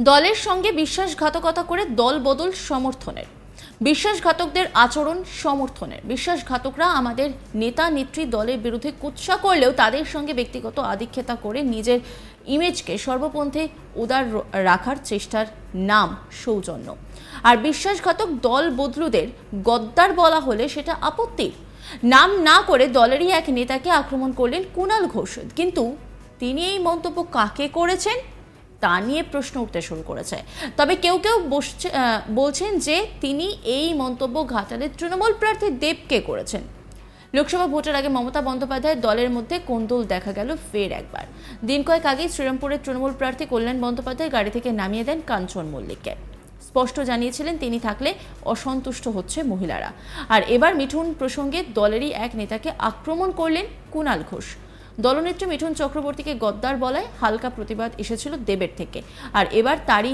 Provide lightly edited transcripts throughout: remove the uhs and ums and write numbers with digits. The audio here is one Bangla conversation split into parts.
দলের সঙ্গে বিশ্বাসঘাতকতা করে দল বদল সমর্থনের, বিশ্বাসঘাতকদের আচরণ সমর্থনের। বিশ্বাসঘাতকরা আমাদের নেতা নেত্রী দলের বিরুদ্ধে কুৎসা করলেও তাদের সঙ্গে ব্যক্তিগত আধিক্যতা করে নিজের ইমেজকে সর্বপন্থে উদার রাখার চেষ্টার নাম সৌজন্য। আর বিশ্বাসঘাতক দল বদলুদের গদ্দার বলা হলে সেটা আপত্তির। নাম না করে দলেরই এক নেতাকে আক্রমণ করলেন কুণাল ঘোষ, কিন্তু তিনি এই মন্তব্য কাকে করেছেন তা নিয়ে প্রশ্ন উঠতে শুরু করেছে। তবে কেউ কেউ বলছেন যে তিনি এই মন্তব্য ঘাটালের তৃণমূল প্রার্থী দেবকে করেছেন। লোকসভা ভোটের আগে মমতা বন্দ্যোপাধ্যায়ের দলের মধ্যে কোন্দল দেখা গেল ফের একবার। দিন কয়েক আগেই শ্রীরামপুরের তৃণমূল প্রার্থী কল্যাণ বন্দ্যোপাধ্যায় গাড়ি থেকে নামিয়ে দেন কাঞ্চন মল্লিককে। স্পষ্ট জানিয়েছিলেন তিনি থাকলে অসন্তুষ্ট হচ্ছে মহিলারা। আর এবার মিঠুন প্রসঙ্গে দলেরই এক নেতাকে আক্রমণ করলেন কুণাল ঘোষ। দলনেত্রী মিঠুন চক্রবর্তীকে গদ্দার বলায় হালকা প্রতিবাদ এসেছিল দেবের থেকে। আর এবার তারই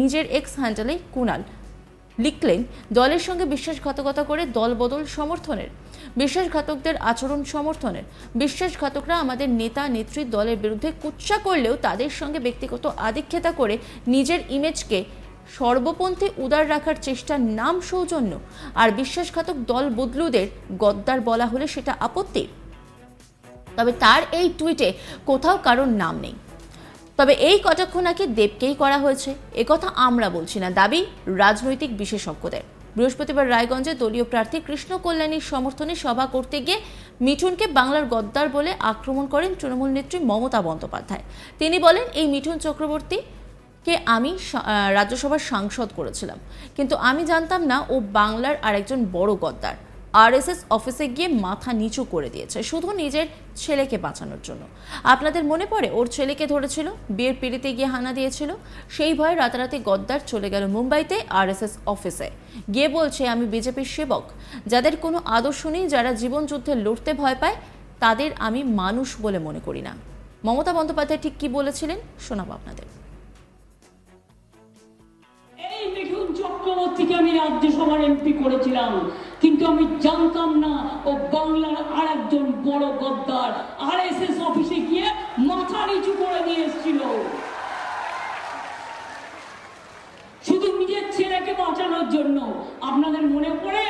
নিজের এক্স হ্যান্ডেলে কুণাল লিখলেন, দলের সঙ্গে বিশ্বাসঘাতকতা করে দল বদল সমর্থনের, বিশ্বাসঘাতকদের আচরণ সমর্থনের। বিশ্বাসঘাতকরা আমাদের নেতা নেত্রী দলের বিরুদ্ধে কুৎসা করলেও তাদের সঙ্গে ব্যক্তিগত আধিক্যতা করে নিজের ইমেজকে সর্বপন্থী উদার রাখার চেষ্টার নাম সৌজন্য। আর বিশ্বাসঘাতক দল বদলুদের গদ্দার বলা হলে সেটা আপত্তির। তবে তার এই টুইটে কোথাও কারোর নাম নেই। তবে এই কটাক্ষ নাকি দেবকেই করা হয়েছে, একথা আমরা বলছি না, দাবি রাজনৈতিক বিশেষজ্ঞদের। বৃহস্পতিবার রায়গঞ্জে দলীয় প্রার্থী কৃষ্ণ কল্যাণীর সমর্থনে সভা করতে গিয়ে মিঠুনকে বাংলার গদ্দার বলে আক্রমণ করেন তৃণমূল নেত্রী মমতা বন্দ্যোপাধ্যায়। তিনি বলেন, এই মিঠুন চক্রবর্তীকে আমি রাজ্যসভার সাংসদ করেছিলাম, কিন্তু আমি জানতাম না ও বাংলার আরেকজন বড় গদ্দার। আরএসএস অফিসে গিয়ে মাথা নিচু করে দিয়েছে শুধু নিজের ছেলেকে বাঁচানোর জন্য। আপনাদের মনে পড়ে ওর ছেলেকে ধরেছিল, বিয়ের পিড়িতে গিয়ে হানা দিয়েছিল, সেই ভয়ে রাতারাতি গদ্দার চলে গেল মুম্বাইতে আরএসএস অফিসে গিয়ে বলছে আমি বিজেপির সেবক। যাদের কোনো আদর্শ নেই, যারা জীবন যুদ্ধে লড়তে ভয় পায়, তাদের আমি মানুষ বলে মনে করি না। মমতা বন্দ্যোপাধ্যায় ঠিক কি বলেছিলেন শোনাবো আপনাদের। চক্রবর্তীকে আমি রাজ্যসভার এমপি করেছিলাম, কিন্তু আমি জানতাম না ও বাংলার আরেকজন বড় গদ্দার। আরএসএস অফিসে গিয়ে মাথা নিচু করে দিয়ে এসেছিল শুধু নিজের ছেলেকে বাঁচানোর জন্য। আপনাদের মনে পড়ে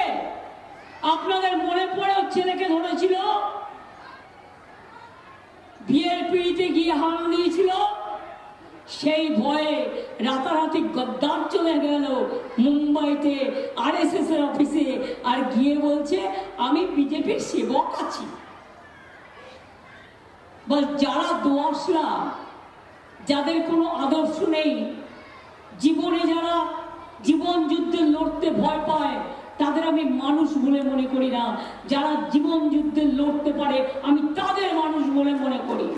ওর ছেলেকে ধরেছিল, বিয়ের পিড়িতে গিয়ে হানা দিয়েছিল, সেই ভয়ে রাতারাতি গদ্দার চলে গেল মুম্বাইতে আরএসএস এর অফিসে, আর গিয়ে বলছে আমি বিজেপির সেবক আছি। বল, যারা দোয়াশলা, যাদের কোনো আদর্শ নেই, জীবনে যারা জীবন যুদ্ধে লড়তে ভয় পায়, তাদের আমি মানুষ বলে মনে করি না। যারা জীবন যুদ্ধে লড়তে পারে, আমি তাদের মানুষ বলে মনে করি।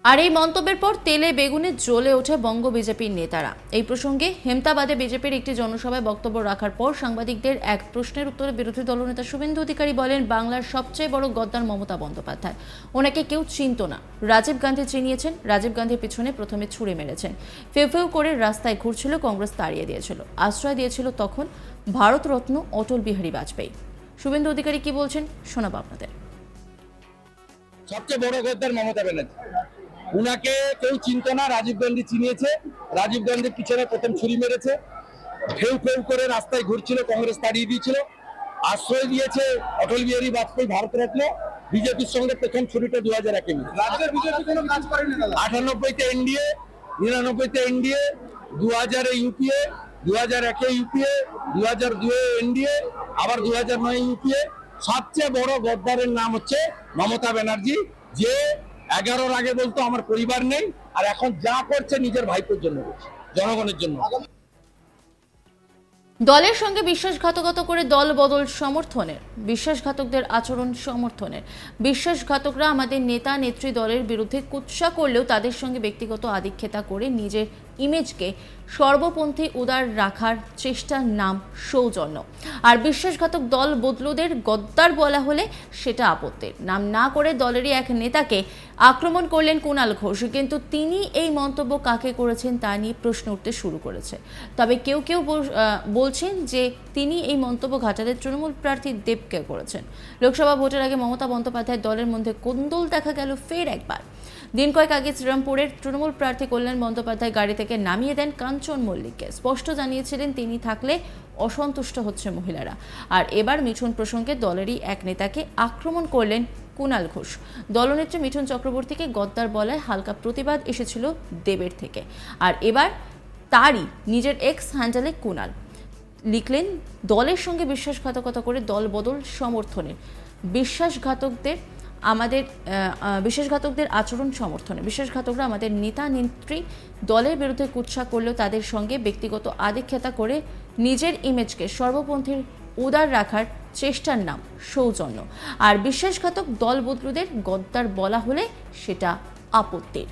আর এই মন্তব্যের পর তেলে বেগুনে জ্বলে ওঠে বঙ্গ বিজেপির নেতারা। এই প্রসঙ্গে হেমতাবাদে বিজেপির একটি জনসভায় বক্তব্য রাখার পর সাংবাদিকদের এক প্রশ্নের উত্তরে বিরোধী দলনেতা শুভেন্দু অধিকারী বলেন, বাংলার সবচেয়ে বড় গদ্দার মমতা বন্দ্যোপাধ্যায়, ওনাকে কেউ চিনত না। রাজীব গান্ধী চিনিয়েছেন, রাজীব গান্ধীর পিছনে প্রথমে ছুরি মেরেছেন, ফেউ ফেউ করে রাস্তায় ঘুরছিল, কংগ্রেস তাড়িয়ে দিয়েছিল, আশ্রয় দিয়েছিল তখন ভারতরত্ন অটল বিহারী বাজপেয়ী। শুভেন্দু অধিকারী কি বলছেন শোনাবো আপনাদের। সবচেয়ে বড় গদ্দার মমতা ব্যানার্জি, উনাকে কেউ চিনত না, রাজীব গান্ধী চিনিয়েছে, রাজীব গান্ধীর পিছনে প্রথম ছুরি মেরেছে, ফেউ ফেউ করে রাস্তায় ঘুরছিল, কংগ্রেস তাড়িয়ে দিয়েছিল, আশ্রয় দিয়েছে অটল বিহারী বাজপেয়ী ভারতরত্ন। বিজেপির সঙ্গে প্রথম ছুরিটা 2001-এ রাজ্যের বিজেপি কোনো কাজ করেনি। 98-তে এনডিএ, 99-তে এনডিএ, 2000-এ ইউপিএ, 2001-এ ইউপিএ, 2002-এ এনডিএ, আবার 2009-এ ইউপিএ। সবচেয়ে বড় গদ্দারের নাম হচ্ছে মমতা ব্যানার্জি, যে 11-র আগে বলতো আমার পরিবার নেই, আর এখন যা করছে নিজের ভাইপোর জন্য করছে, জনগণের জন্য। দলের সঙ্গে বিশ্বাসঘাতকতা করে দল বদল সমর্থনের, বিশ্বাসঘাতকদের আচরণ সমর্থনের। বিশ্বাসঘাতকরা আমাদের নেতা নেত্রী দলের বিরুদ্ধে কুৎসা করলেও তাদের সঙ্গে ব্যক্তিগত আধিক্যতা করে নিজের ইমেজকে সর্বপন্থী উদার রাখার চেষ্টার নাম সৌজন্য। আর বিশ্বাসঘাতক দল বদলুদের গদ্দার বলা হলে সেটা আপত্তির। নাম না করে দলেরই এক নেতাকে আক্রমণ করলেন কুণাল ঘোষ, কিন্তু তিনি এই মন্তব্য কাকে করেছেন তা নিয়ে প্রশ্ন উঠতে শুরু করেছে। তবে কেউ কেউ বলছেন যে তিনি এই মন্তব্য ঘাটালের তৃণমূল প্রার্থী দেবকে করেছেন। লোকসভা ভোটের আগে মমতা বন্দ্যোপাধ্যায়ের দলের মধ্যে কোন্দল দেখা গেল ফের একবার। দিন কয়েক আগে শ্রীরামপুরের তৃণমূল প্রার্থী কল্যাণ বন্দ্যোপাধ্যায় গাড়ি থেকে নামিয়ে দেন কাঞ্চন মল্লিককে। স্পষ্ট জানিয়েছিলেন তিনি থাকলে অসন্তুষ্ট হচ্ছে মহিলারা। আর এবার মিঠুন প্রসঙ্গে দলেরই এক নেতাকে আক্রমণ করলেন কুণাল ঘোষ। দলনেত্রী মিঠুন চক্রবর্তীকে গদ্দার বলায় হালকা প্রতিবাদ এসেছিল দেবের থেকে। আর এবার তারই নিজের এক্স হ্যান্ডেলে কুণাল লিখলেন, দলের সঙ্গে বিশ্বাসঘাতকতা করে দল বদল সমর্থনের, বিশ্বাসঘাতকদের আচরণ সমর্থনে। বিশ্বাসঘাতকরা আমাদের নেতা নেত্রী দলের বিরুদ্ধে কুৎসা করলেও তাদের সঙ্গে ব্যক্তিগত আদিক্ষেতা করে নিজের ইমেজকে সর্বপন্থীর উদার রাখার চেষ্টার নাম সৌজন্য। আর বিশ্বাসঘাতক দল বদলুদের গদ্দার বলা হলে সেটা আপত্তির।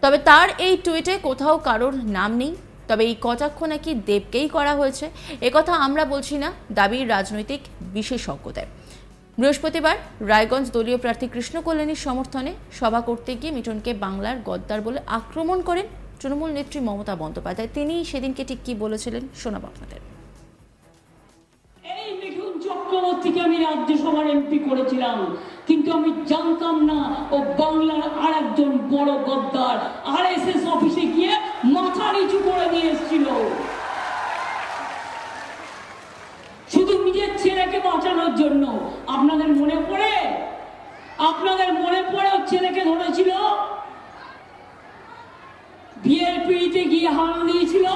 তবে তার এই টুইটে কোথাও কারোর নাম নেই। তবে এই কটাক্ষ নাকি দেবকেই করা হয়েছে একথা আমরা বলছি না, দাবির রাজনৈতিক বিশেষজ্ঞদের। বৃহস্পতিবার রায়গঞ্জ দলীয় প্রার্থী কৃষ্ণ কল্যাণীর সমর্থনে সভা করতে গিয়ে মিঠুনকে বাংলার গদ্দার বলে আক্রমণ করেন তৃণমূল নেত্রী মমতা বন্দ্যোপাধ্যায়। তিনি সেদিনকে ঠিক কি বলেছিলেন শোনাব আপনাদের। এই মিঠুন চক্রবর্তীকে আমি রাজ্যসভার এমপি করেছিলাম, কিন্তু আমি জানতাম না ও বাংলার আর একজন বড় গদ্দার। আরএসএস অফিসে গিয়ে মাথা নিচু করে দিয়ে এসেছিল শুধু নিজের ছেলেকে বাঁচানোর জন্য। আপনাদের মনে পড়ে ওর ছেলেকে ধরেছিল, বিয়ের পিড়িতে গিয়ে হানা দিয়েছিল।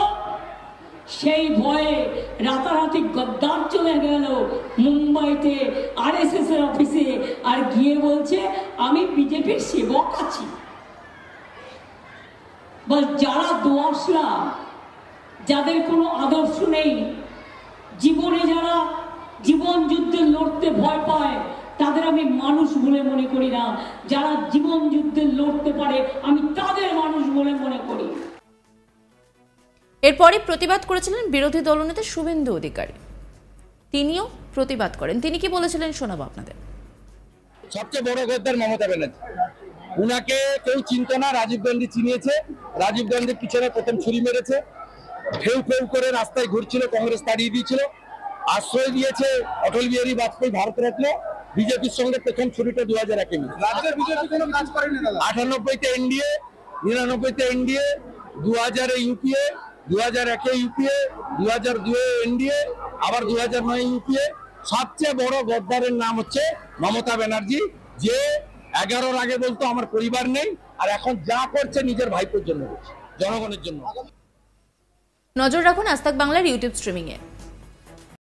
সেই ভয়ে রাতারাতি গদ্দার চলে গেল মুম্বাইতে আরএসএস এর অফিসে, আর গিয়ে বলছে আমি বিজেপির সেবক আছি। বল, যারা দোয়াশলা, যাদের কোনো আদর্শ নেই, জীবনে যারা জীবন যুদ্ধে লড়তে ভয় পায়, তাদের আমি মানুষ বলে মনে করি না। যারা জীবন যুদ্ধে লড়তে পারে আমি তাদের মানুষ বলে মনে করি। এরপরই প্রতিবাদ করেছিলেন বিরোধী দলনেতা শুভেন্দু অধিকারী। তিনিও প্রতিবাদ করেন। তিনি কি বলেছিলেন শোনাবো আপনাদের। সবচেয়ে বড় গদ্দার মমতা ব্যানার্জি। উনাকে কেউ চিনত না, রাজীব গান্ধী চিনিয়েছে। রাজীব গান্ধীর পিছনে প্রথম ছুরি মেরেছে। ফেউ ফেউ করে রাস্তায় ঘুরছিল, কংগ্রেস তাড়িয়ে দিয়েছিল। আশ্রয় দিয়েছে অটল বিহারী বাজপেয়ী ভারতরত্ন। বিজেপির সঙ্গে প্রথম ছুরিটা 2001-এ রাজ্যের বিজেপি কোনো কাজ করেনি। 98-তে এনডিএ, 99-তে এনডিএ, 2000-এ ইউপিএ, 2001-এ ইউপিএ, 2002-এ এনডিএ, আবার 2009-এ ইউপিএ। সবচেয়ে বড় গদ্দারের নাম হচ্ছে মমতা ব্যানার্জি, যে 11-র আগে বলতো আমার পরিবার নেই, আর এখন যা করছে নিজের ভাইপোর জন্য করছে, জনগণের জন্য। নজর রাখুন আজ তাক বাংলার ইউটিউব স্ট্রিমিংয়ে।